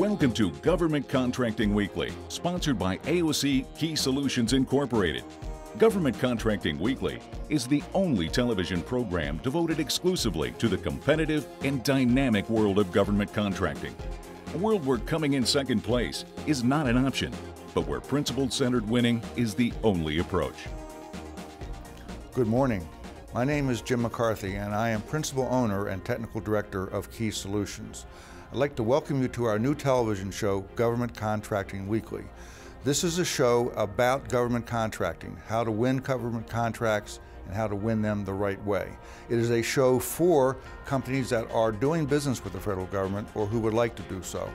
Welcome to Government Contracting Weekly, sponsored by AOC Key Solutions Incorporated. Government Contracting Weekly is the only television program devoted exclusively to the competitive and dynamic world of government contracting. A world where coming in second place is not an option, but where principle-centered winning is the only approach. Good morning. My name is Jim McCarthy, and I am Principal Owner and Technical Director of Key Solutions. I'd like to welcome you to our new television show, Government Contracting Weekly. This is a show about government contracting, how to win government contracts and how to win them the right way. It is a show for companies that are doing business with the federal government or who would like to do so.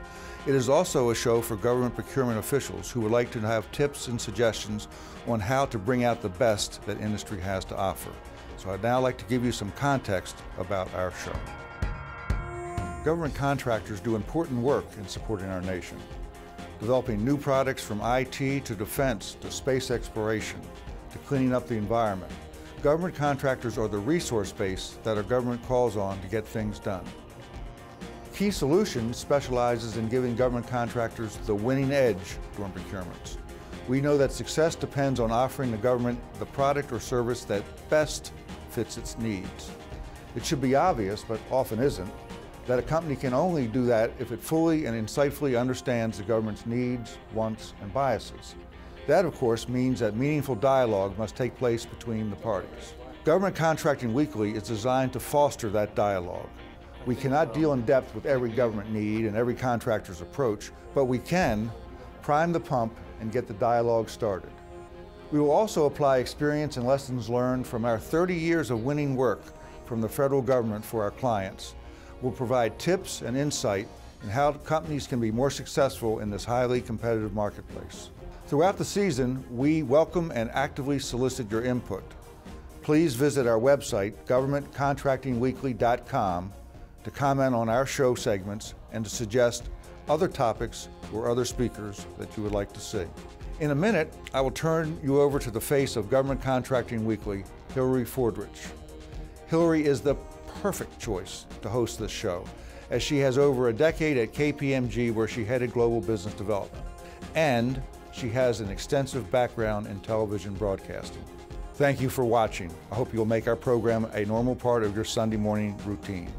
It is also a show for government procurement officials who would like to have tips and suggestions on how to bring out the best that industry has to offer. So I'd now like to give you some context about our show. Government contractors do important work in supporting our nation, developing new products from IT to defense to space exploration to cleaning up the environment. Government contractors are the resource base that our government calls on to get things done. Key Solutions specializes in giving government contractors the winning edge during procurements. We know that success depends on offering the government the product or service that best fits its needs. It should be obvious, but often isn't, that a company can only do that if it fully and insightfully understands the government's needs, wants, and biases. That, of course, means that meaningful dialogue must take place between the parties. Government Contracting Weekly is designed to foster that dialogue. We cannot deal in depth with every government need and every contractor's approach, but we can prime the pump and get the dialogue started. We will also apply experience and lessons learned from our 30 years of winning work from the federal government for our clients. We'll provide tips and insight in how companies can be more successful in this highly competitive marketplace. Throughout the season, we welcome and actively solicit your input. Please visit our website, governmentcontractingweekly.com, to comment on our show segments and to suggest other topics or other speakers that you would like to see. In a minute, I will turn you over to the face of Government Contracting Weekly, Hillary Fordrich. Hillary is the perfect choice to host this show, as she has over a decade at KPMG where she headed global business development, and she has an extensive background in television broadcasting. Thank you for watching. I hope you'll make our program a normal part of your Sunday morning routine.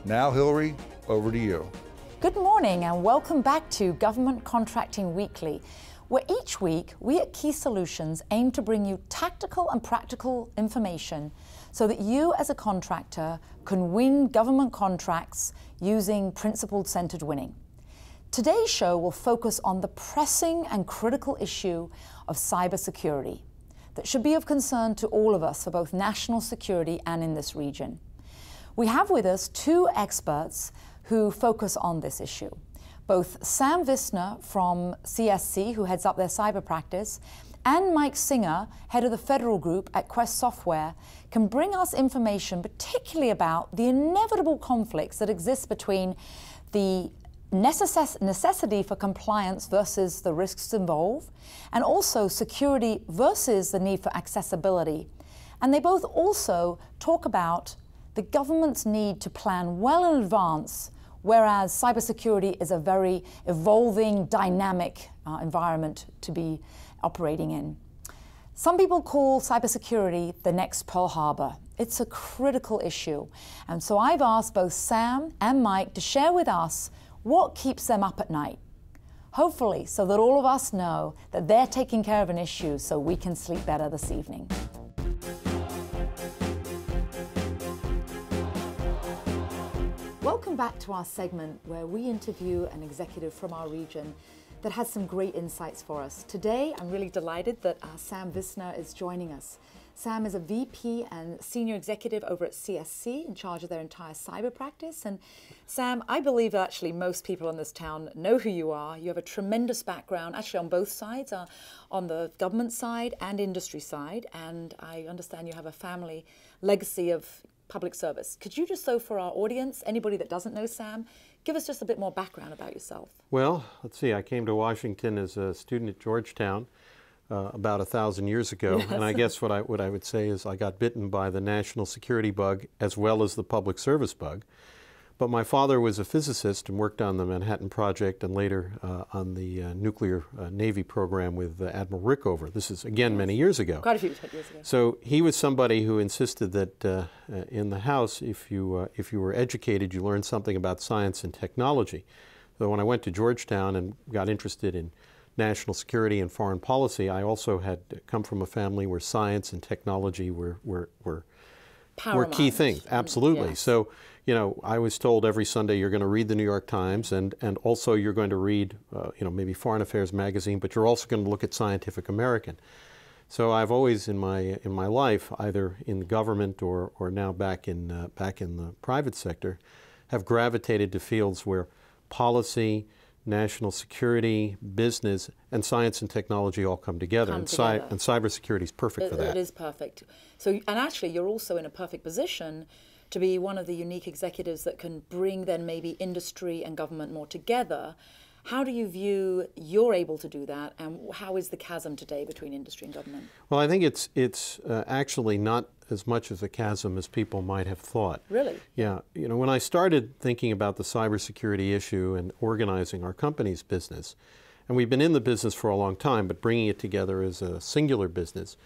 Now, Hillary, over to you. Good morning and welcome back to Government Contracting Weekly, where each week we at Key Solutions aim to bring you tactical and practical information so that you as a contractor can win government contracts using principle-centered winning. Today's show will focus on the pressing and critical issue of cybersecurity that should be of concern to all of us for both national security and in this region. We have with us two experts who focus on this issue. Both Sam Visner from CSC, who heads up their cyber practice, and Mike Singer, head of the federal group at Quest Software, can bring us information particularly about the inevitable conflicts that exist between the necessity for compliance versus the risks involved, and also security versus the need for accessibility. And they both also talk about the government's need to plan well in advance, whereas cybersecurity is a very evolving, dynamic environment to be operating in. Some people call cybersecurity the next Pearl Harbor. It's a critical issue. And so I've asked both Sam and Mike to share with us what keeps them up at night. Hopefully, so that all of us know that they're taking care of an issue so we can sleep better this evening. Welcome back to our segment where we interview an executive from our region that has some great insights for us. Today, I'm really delighted that Sam Visner is joining us. Sam is a VP and senior executive over at CSC in charge of their entire cyber practice. And Sam, I believe actually most people in this town know who you are. You have a tremendous background, actually on both sides, on the government side and industry side. And I understand you have a family legacy of public service. Could you just, though, for our audience, anybody that doesn't know Sam, give us just a bit more background about yourself? Well, let's see. I came to Washington as a student at Georgetown about 1,000 years ago, yes. And I guess what I would say is I got bitten by the national security bug as well as the public service bug. But my father was a physicist and worked on the Manhattan Project and later on the nuclear Navy program with Admiral Rickover. This is, again, many years ago. Quite a few years ago. So he was somebody who insisted that in the house, if you were educated, you learned something about science and technology. So when I went to Georgetown and got interested in national security and foreign policy, I also had come from a family where science and technology were key things. Absolutely. Yes. So, you know, I was told every Sunday you're going to read the New York Times and also you're going to read, you know, maybe Foreign Affairs magazine, but you're also going to look at Scientific American. So I've always in my life, either in the government or now back in the private sector, have gravitated to fields where policy, national security, business, and science and technology all come together. And cybersecurity is perfect for that. It is perfect. So, and actually, you're also in a perfect position to be one of the unique executives that can bring then maybe industry and government more together. How do you view you're able to do that, and how is the chasm today between industry and government? Well, I think it's actually not as much as a chasm as people might have thought. Really? Yeah. You know, when I started thinking about the cybersecurity issue and organizing our company's business, and we've been in the business for a long time, but bringing it together as a singular business,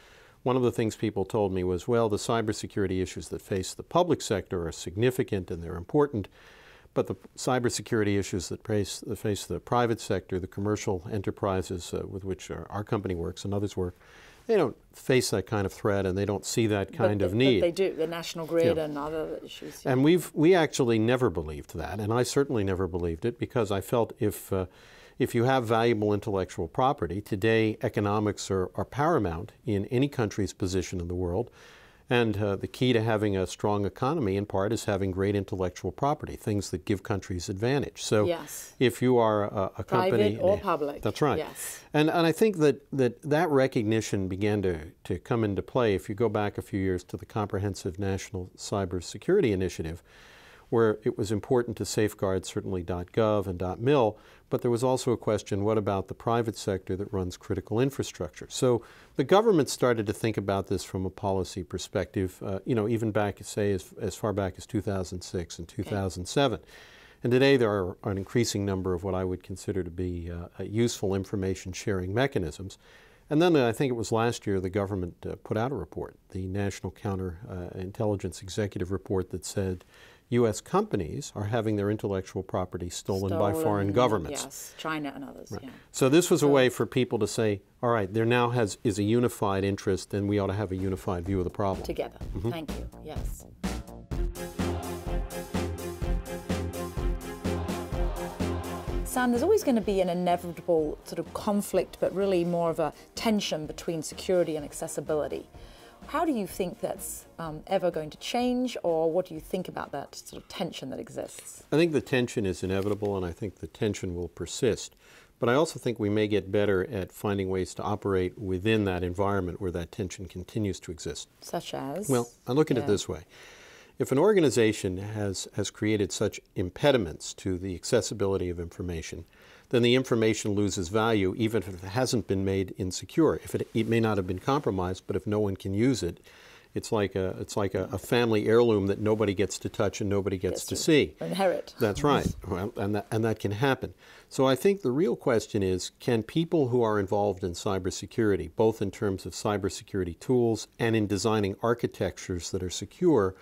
one of the things people told me was, well, the cybersecurity issues that face the public sector are significant and they're important, but the cybersecurity issues that face the private sector, the commercial enterprises with which our company works and others work, they don't face that kind of threat and they don't see that kind of need. But they do, the national grid and other issues. And we actually never believed that, and I certainly never believed it, because I felt if you have valuable intellectual property, today economics are paramount in any country's position in the world. And the key to having a strong economy, in part, is having great intellectual property, things that give countries advantage. So yes. If you are a company... Private or public. That's right. Yes. And I think that recognition began to come into play if you go back a few years to the Comprehensive National Cybersecurity Initiative, where it was important to safeguard certainly .gov and .mil, but there was also a question, what about the private sector that runs critical infrastructure? So the government started to think about this from a policy perspective, you know, even back, say, as far back as 2006 and 2007. Okay. And today there are an increasing number of what I would consider to be useful information sharing mechanisms. And then I think it was last year the government put out a report, the National Counterintelligence Executive Report, that said U.S. companies are having their intellectual property stolen by foreign governments. Yes, China and others. Right. Yeah. So this was a way for people to say, all right, there now is a unified interest, and we ought to have a unified view of the problem. Together. Mm-hmm. Thank you. Yes. Sam, there's always going to be an inevitable sort of conflict, but really more of a tension between security and accessibility. How do you think that's ever going to change, or what do you think about that sort of tension that exists? I think the tension is inevitable, and I think the tension will persist. But I also think we may get better at finding ways to operate within that environment where that tension continues to exist. Such as? Well, I look at it this way. If an organization has created such impediments to the accessibility of information, then the information loses value even if it hasn't been made insecure. If it may not have been compromised, but if no one can use it, it's like a family heirloom that nobody gets to touch and nobody gets to see. Inherit. That's right. Well, and that can happen. So I think the real question is, can people who are involved in cybersecurity, both in terms of cybersecurity tools and in designing architectures that are secure,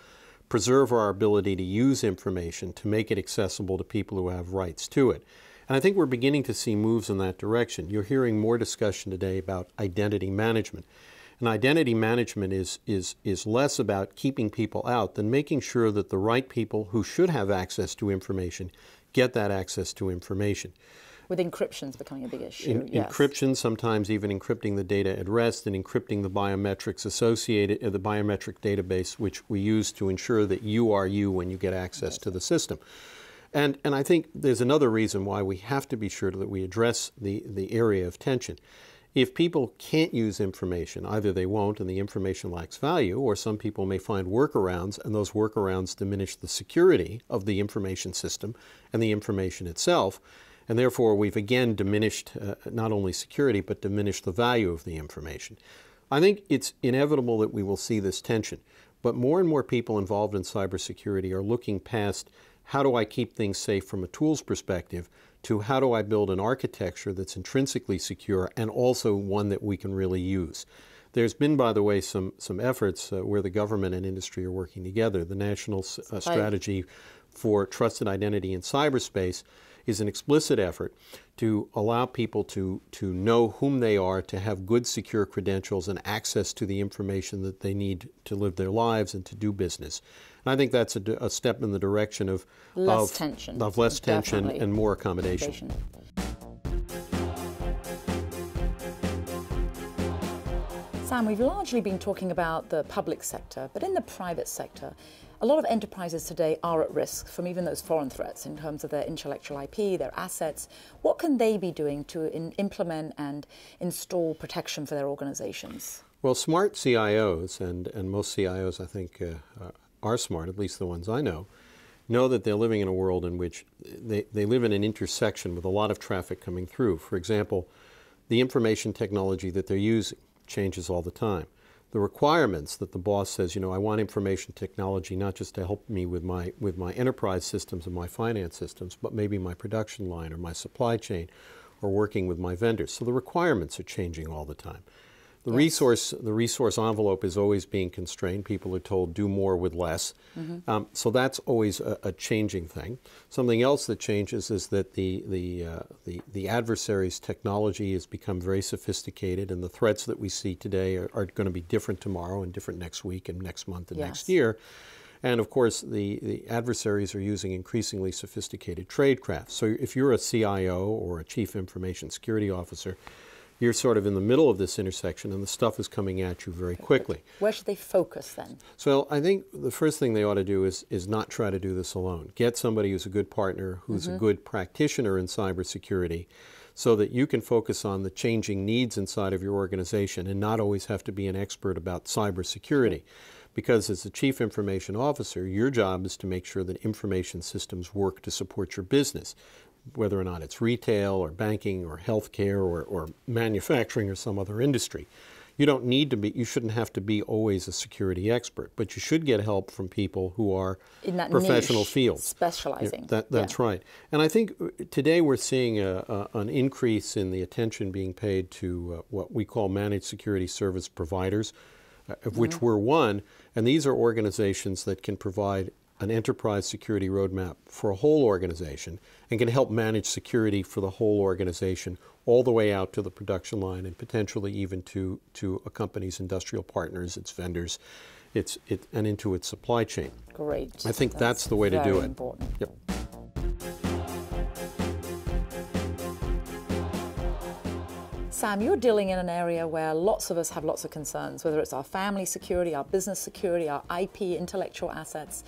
preserve our ability to use information to make it accessible to people who have rights to it? And I think we're beginning to see moves in that direction. You're hearing more discussion today about identity management. And identity management is less about keeping people out than making sure that the right people who should have access to information get that access to information. With encryption's becoming a big issue. Yes. Encryption, sometimes even encrypting the data at rest and encrypting the biometrics associated, the biometric database, which we use to ensure that you are you when you get access to the system. And I think there's another reason why we have to be sure that we address the area of tension. If people can't use information, either they won't and the information lacks value, or some people may find workarounds, and those workarounds diminish the security of the information system and the information itself. And therefore, we've again diminished not only security, but diminished the value of the information. I think it's inevitable that we will see this tension. But more and more people involved in cybersecurity are looking past how do I keep things safe from a tools perspective, to how do I build an architecture that's intrinsically secure and also one that we can really use. There's been, by the way, some efforts where the government and industry are working together. The National Strategy for Trusted Identity in Cyberspace is an explicit effort to allow people to know whom they are, to have good, secure credentials and access to the information that they need to live their lives and to do business. And I think that's a step in the direction of less tension and more accommodation. Sam, we've largely been talking about the public sector, but in the private sector, a lot of enterprises today are at risk from even those foreign threats in terms of their intellectual IP, their assets. What can they be doing to implement and install protection for their organizations? Well, smart CIOs, and most CIOs I think are smart, at least the ones I know that they're living in a world in which they live in an intersection with a lot of traffic coming through. For example, the information technology that they're using changes all the time. The requirements that the boss says, I want information technology not just to help me with my enterprise systems and my finance systems, but maybe my production line or my supply chain or working with my vendors. So the requirements are changing all the time. The resource envelope is always being constrained. People are told do more with less. So that's always a changing thing. Something else that changes is that the adversary's technology has become very sophisticated, and the threats that we see today are going to be different tomorrow and different next week and next month and next year. And of course, the adversaries are using increasingly sophisticated tradecraft. So if you're a CIO or a Chief Information Security Officer, you're sort of in the middle of this intersection, and the stuff is coming at you very quickly. Where should they focus then? So I think the first thing they ought to do is not try to do this alone. Get somebody who's a good partner, who's a good practitioner in cybersecurity, so that you can focus on the changing needs inside of your organization and not always have to be an expert about cybersecurity. Because as the Chief Information Officer, your job is to make sure that information systems work to support your business, whether or not it's retail or banking or healthcare or manufacturing or some other industry. You don't need to be, you shouldn't have to be always a security expert, but you should get help from people who are in that professional niche, fields. Specializing. That's right. And I think today we're seeing an increase in the attention being paid to what we call managed security service providers, of which we're one. And these are organizations that can provide an enterprise security roadmap for a whole organization and can help manage security for the whole organization all the way out to the production line and potentially even to a company's industrial partners, its vendors, and into its supply chain. Great. I think that's the way to do it. Very important. Yep. Sam, you're dealing in an area where lots of us have lots of concerns, whether it's our family security, our business security, our IP, intellectual assets.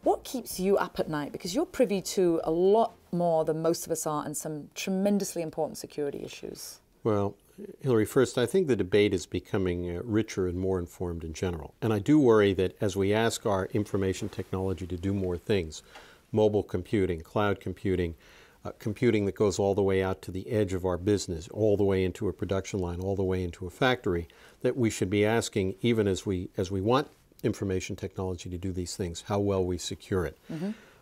What keeps you up at night? Because you're privy to a lot more than most of us are and some tremendously important security issues. Well, Hillary, first, I think the debate is becoming richer and more informed in general. And I do worry that as we ask our information technology to do more things, mobile computing, cloud computing, computing that goes all the way out to the edge of our business, all the way into a production line, all the way into a factory, that we should be asking, even as we want information technology to do these things, how well we secure it.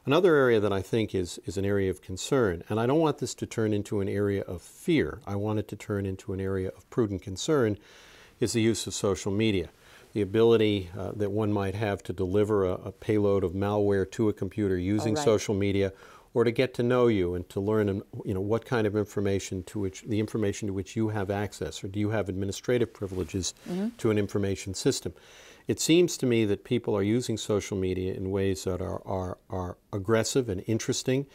Another area that I think is an area of concern, and I don't want this to turn into an area of fear, I want it to turn into an area of prudent concern, is the use of social media. The ability that one might have to deliver a payload of malware to a computer using social media, or to get to know you and to learn, what kind of information to which you have access, or do you have administrative privileges to an information system. It seems to me that people are using social media in ways that are aggressive and interesting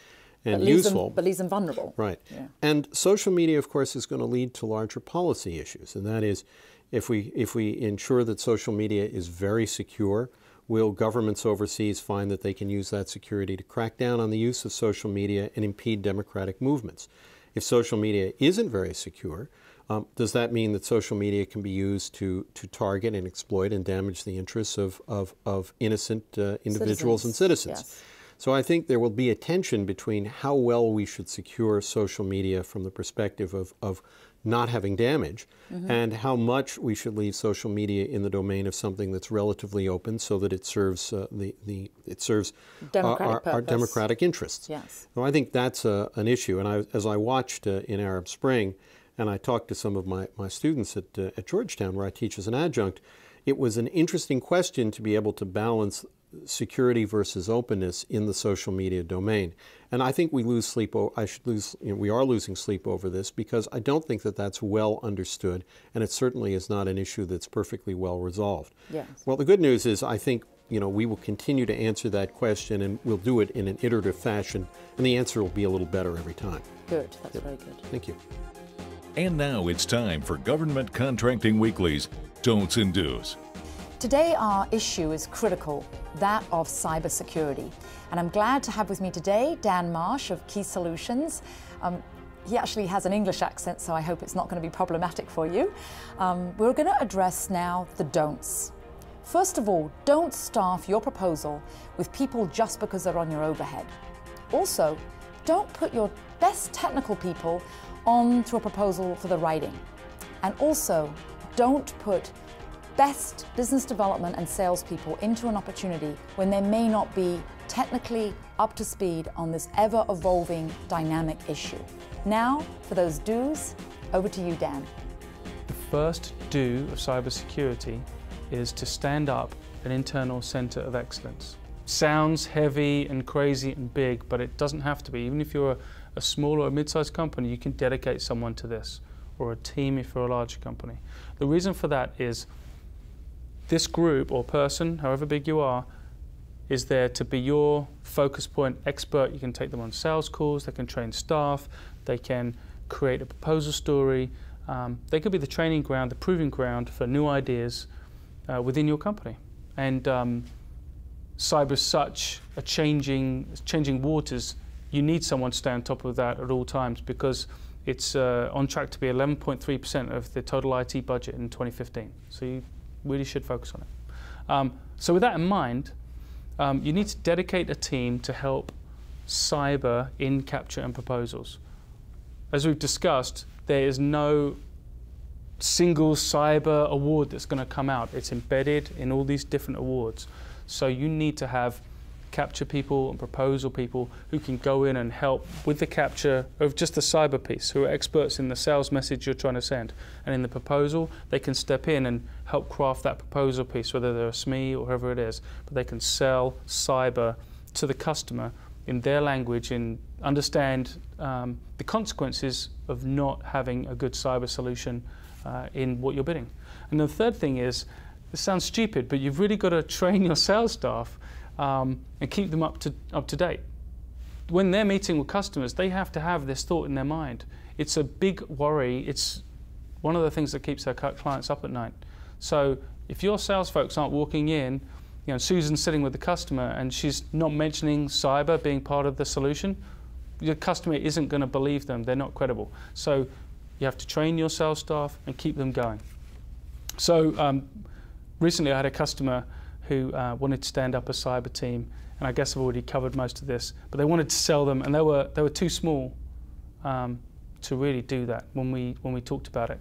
and useful. But leaves them vulnerable. Right. Yeah. And social media, of course, is going to lead to larger policy issues. And that is, if we ensure that social media is very secure, will governments overseas find that they can use that security to crack down on the use of social media and impede democratic movements? If social media isn't very secure, does that mean that social media can be used to target and exploit and damage the interests of innocent individuals and citizens? Yes. So I think there will be a tension between how well we should secure social media from the perspective of not having damage, and how much we should leave social media in the domain of something that's relatively open, so that it serves our democratic interests. Yes. So I think that's an issue. And as I watched in Arab Spring, and I talked to some of my students at Georgetown, where I teach as an adjunct, it was an interesting question to be able to balance security versus openness in the social media domain. And I think we lose sleep. We are losing sleep over this, because I don't think that that's well understood, and it certainly is not an issue that's perfectly well resolved. Yes. Well, the good news is I think we will continue to answer that question, and we'll do it in an iterative fashion, and the answer will be a little better every time. Good. That's very good. Thank you. And now it's time for Government Contracting Weekly's Don'ts and Do's. Today our issue is critical, that of cybersecurity. And I'm glad to have with me today Dan Marsh of Key Solutions. He actually has an English accent, so I hope it's not going to be problematic for you. We're going to address now the don'ts. First of all, don't staff your proposal with people just because they're on your overhead. Also, don't put your best technical people onto a proposal for the writing. And also, don't put best business development and salespeople into an opportunity when they may not be technically up to speed on this ever-evolving dynamic issue. Now, for those do's, over to you, Dan. The first do of cybersecurity is to stand up an internal center of excellence. Sounds heavy and crazy and big, but it doesn't have to be. Even if you're a small or a mid-sized company, you can dedicate someone to this, or a team if you're a larger company. The reason for that is this group or person, however big you are, is there to be your focus point expert. You can take them on sales calls, they can train staff, they can create a proposal story. They could be the training ground, the proving ground for new ideas within your company. And cyber is such a changing waters. You need someone to stay on top of that at all times, because it's on track to be 11.3% of the total IT budget in 2015. So you really should focus on it. So with that in mind, you need to dedicate a team to help cyber in capture and proposals. As we've discussed, there is no single cyber award that's going to come out. It's embedded in all these different awards. So you need to have capture people and proposal people who can go in and help with the capture of just the cyber piece, who are experts in the sales message you're trying to send. And in the proposal, they can step in and help craft that proposal piece, whether they're a SME or whoever it is. But they can sell cyber to the customer in their language and understand the consequences of not having a good cyber solution in what you're bidding. And the third thing is, this sounds stupid, but you've really got to train your sales staff and keep them up to date. When they're meeting with customers, they have to have this thought in their mind. It's a big worry. It's one of the things that keeps our clients up at night. So if your sales folks aren't walking in, Susan's sitting with the customer and she's not mentioning cyber being part of the solution, your customer isn't going to believe them. They're not credible. So you have to train your sales staff and keep them going. So recently I had a customer who wanted to stand up a cyber team, and I guess I've already covered most of this, but they wanted to sell them, and they were too small to really do that when we talked about it.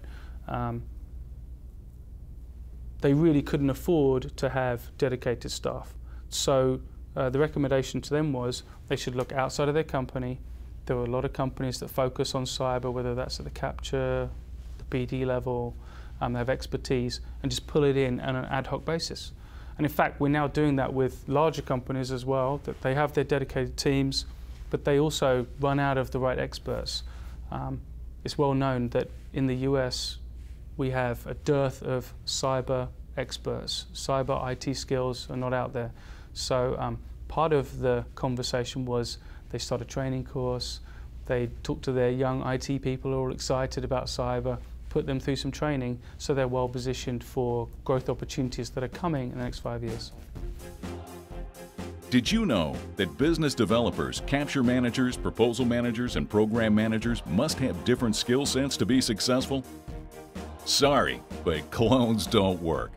They really couldn't afford to have dedicated staff. So the recommendation to them was they should look outside of their company. There are a lot of companies that focus on cyber, whether that's at the capture, the BD level, they have expertise, and just pull it in on an ad hoc basis. And in fact, we're now doing that with larger companies as well, that they have their dedicated teams, but they also run out of the right experts. It's well known that in the US, we have a dearth of cyber experts. Cyber IT skills are not out there. So part of the conversation was they start a training course, they talk to their young IT people who are all excited about cyber, put them through some training so they're well positioned for growth opportunities that are coming in the next 5 years. Did you know that business developers, capture managers, proposal managers, and program managers must have different skill sets to be successful? Sorry, but clones don't work.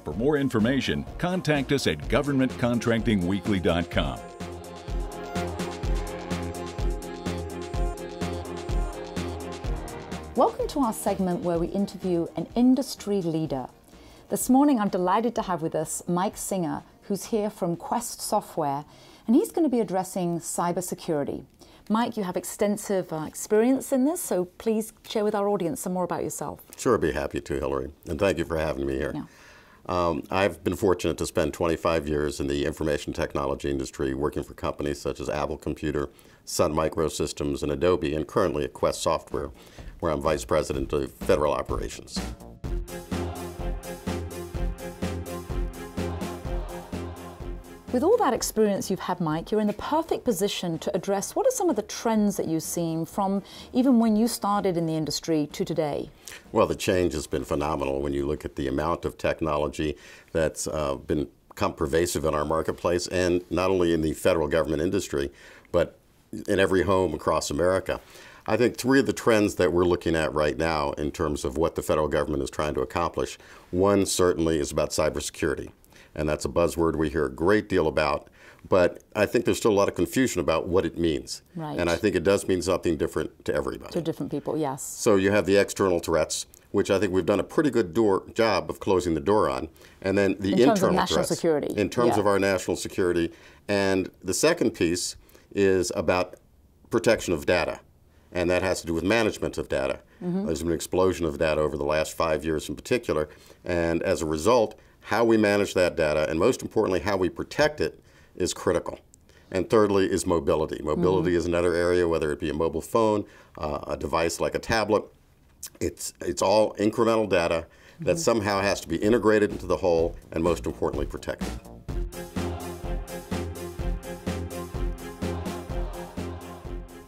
For more information, contact us at governmentcontractingweekly.com. Welcome to our segment where we interview an industry leader. This morning I'm delighted to have with us Mike Singer, who's here from Quest Software, and he's going to be addressing cybersecurity. Mike, you have extensive experience in this, so please share with our audience some more about yourself. Sure, I'd be happy to, Hillary, and thank you for having me here. Yeah. I've been fortunate to spend 25 years in the information technology industry working for companies such as Apple Computer, Sun Microsystems, and Adobe, and currently at Quest Software, where I'm Vice President of Federal Operations. With all that experience you've had, Mike, you're in the perfect position to address what are some of the trends that you've seen from even when you started in the industry to today? Well, the change has been phenomenal when you look at the amount of technology that's become pervasive in our marketplace, and not only in the federal government industry, but in every home across America. I think three of the trends that we're looking at right now in terms of what the federal government is trying to accomplish, one certainly is about cybersecurity. And that's a buzzword we hear a great deal about, but I think there's still a lot of confusion about what it means. Right. And I think it does mean something different to everybody. To different people, yes. So you have the external threats, which I think we've done a pretty good job of closing the door on, and then the internal threats. In terms of national security. In terms of our national security. And the second piece is about protection of data, and that has to do with management of data. There's been an explosion of data over the last 5 years in particular, and as a result, how we manage that data, and most importantly, how we protect it, is critical. And thirdly is mobility. Mobility is another area, whether it be a mobile phone, a device like a tablet. It's all incremental data that somehow has to be integrated into the whole, and most importantly, protected.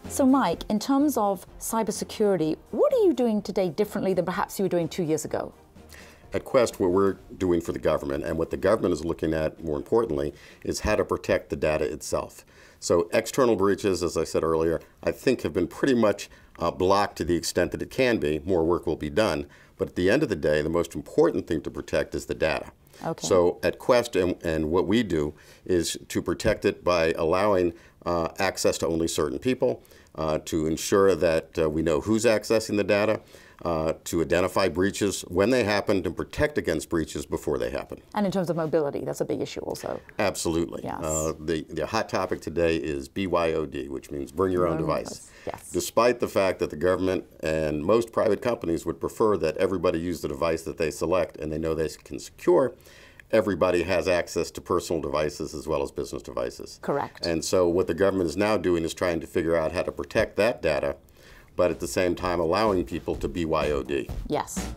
So Mike, in terms of cybersecurity, what are you doing today differently than perhaps you were doing 2 years ago? At Quest, what we're doing for the government, and what the government is looking at more importantly, is how to protect the data itself. So external breaches, as I said earlier, I think have been pretty much blocked to the extent that it can be. More work will be done. But at the end of the day, the most important thing to protect is the data. Okay. So at Quest, and what we do is to protect it by allowing access to only certain people, to ensure that we know who's accessing the data, to identify breaches when they happen, and protect against breaches before they happen. And in terms of mobility, that's a big issue also. Absolutely. Yes. The hot topic today is BYOD, which means bring your own device. Yes. Despite the fact that the government and most private companies would prefer that everybody use the device that they select and they know they can secure, everybody has access to personal devices as well as business devices. Correct. And so what the government is now doing is trying to figure out how to protect that data, but at the same time allowing people to BYOD. Yes.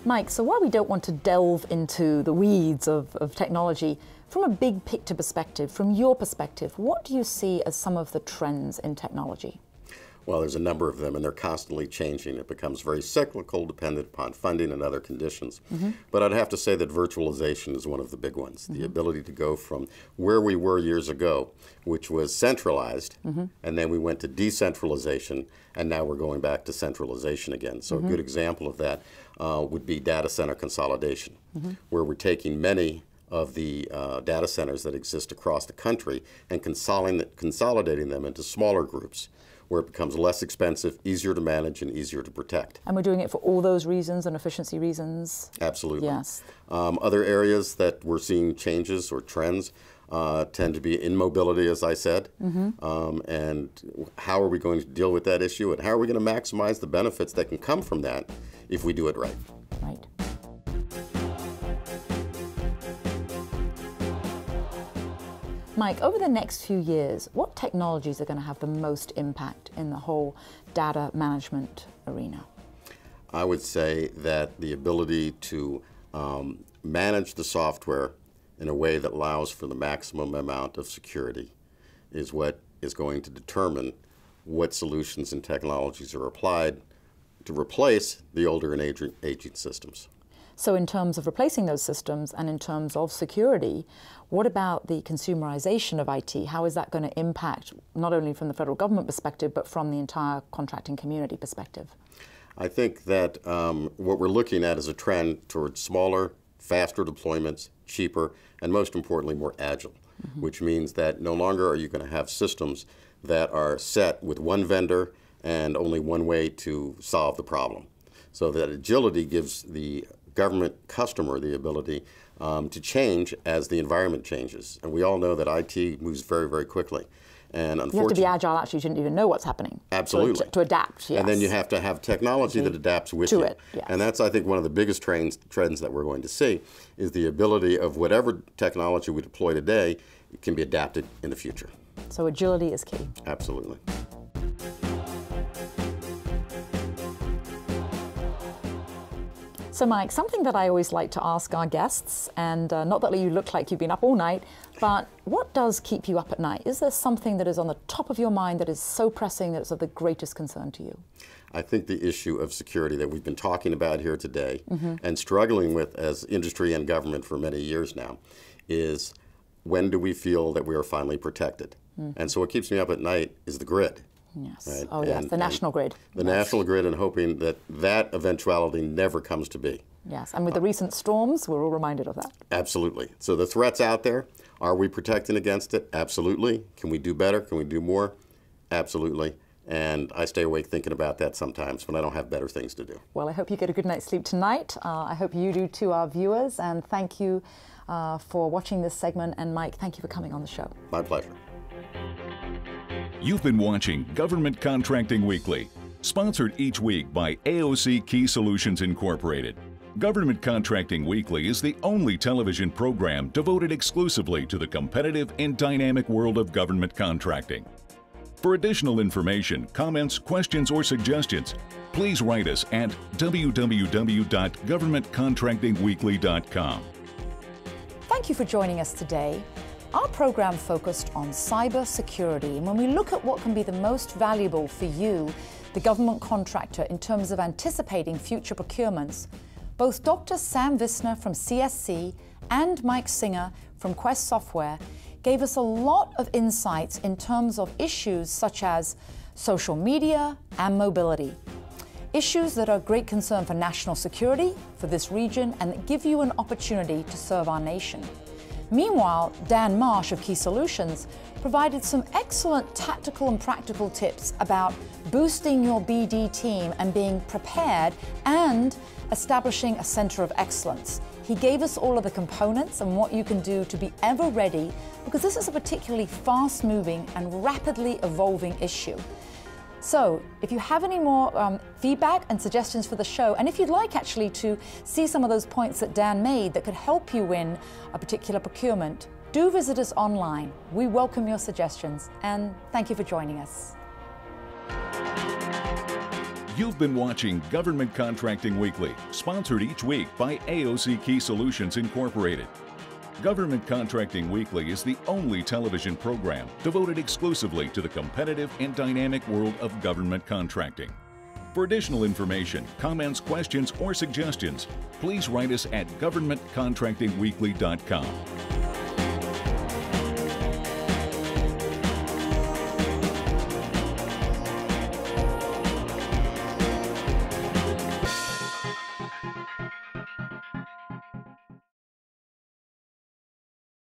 Mike, so while we don't want to delve into the weeds of technology, from a big picture perspective, from your perspective, what do you see as some of the trends in technology? Well, there's a number of them, and they're constantly changing. It becomes very cyclical, dependent upon funding and other conditions. But I'd have to say that virtualization is one of the big ones. The ability to go from where we were years ago, which was centralized, and then we went to decentralization, and now we're going back to centralization again. So a good example of that would be data center consolidation, where we're taking many of the data centers that exist across the country and consolidating them into smaller groups, where it becomes less expensive, easier to manage, and easier to protect. And we're doing it for all those reasons and efficiency reasons? Absolutely. Yes. Other areas that we're seeing changes or trends tend to be in mobility, as I said, and how are we going to deal with that issue, and how are we going to maximize the benefits that can come from that if we do it right? Right. Mike, over the next few years, what technologies are going to have the most impact in the whole data management arena? I would say that the ability to manage the software in a way that allows for the maximum amount of security is what is going to determine what solutions and technologies are applied to replace the older and aging systems. So in terms of replacing those systems and in terms of security, what about the consumerization of IT? How is that going to impact, not only from the federal government perspective, but from the entire contracting community perspective? I think that what we're looking at is a trend towards smaller, faster deployments, cheaper, and most importantly, more agile. which means that no longer are you going to have systems that are set with one vendor and only one way to solve the problem. So that agility gives the government customer the ability to change as the environment changes. And we all know that IT moves very, very quickly. And unfortunately, you have to be agile, actually, you didn't even know what's happening. Absolutely. To adapt, yes. And then you have to have technology that adapts with you. Yes. And that's, I think, one of the biggest trends that we're going to see is the ability of whatever technology we deploy today can be adapted in the future. So agility is key. Absolutely. So Mike, something that I always like to ask our guests, and not that you look like you've been up all night, but what does keep you up at night? Is there something that is on the top of your mind that is so pressing that it's of the greatest concern to you? I think the issue of security that we've been talking about here today and struggling with as industry and government for many years now is, when do we feel that we are finally protected? And so what keeps me up at night is the grid. Yes. Right? Oh, yes, the national grid. The national grid, and hoping that that eventuality never comes to be. Yes, and with the recent storms, we're all reminded of that. Absolutely. So the threat's out there. Are we protecting against it? Absolutely. Can we do better? Can we do more? Absolutely. And I stay awake thinking about that sometimes when I don't have better things to do. Well, I hope you get a good night's sleep tonight. I hope you do too, our viewers, and thank you for watching this segment. And Mike, thank you for coming on the show. My pleasure. You've been watching Government Contracting Weekly, sponsored each week by AOC Key Solutions Incorporated. Government Contracting Weekly is the only television program devoted exclusively to the competitive and dynamic world of government contracting. For additional information, comments, questions, or suggestions, please write us at www.governmentcontractingweekly.com. Thank you for joining us today. Our program focused on cyber security, and when we look at what can be the most valuable for you, the government contractor, in terms of anticipating future procurements, both Dr. Sam Visner from CSC and Mike Singer from Quest Software gave us a lot of insights in terms of issues such as social media and mobility. Issues that are of great concern for national security, for this region, and that give you an opportunity to serve our nation. Meanwhile, Dan Marsh of Key Solutions provided some excellent tactical and practical tips about boosting your BD team and being prepared and establishing a center of excellence. He gave us all of the components and what you can do to be ever ready, because this is a particularly fast-moving and rapidly evolving issue. So, if you have any more feedback and suggestions for the show, and if you'd like actually to see some of those points that Dan made that could help you win a particular procurement, do visit us online. We welcome your suggestions, and thank you for joining us. You've been watching Government Contracting Weekly, sponsored each week by AOC Key Solutions Incorporated. Government Contracting Weekly is the only television program devoted exclusively to the competitive and dynamic world of government contracting. For additional information, comments, questions, or suggestions, please write us at governmentcontractingweekly.com.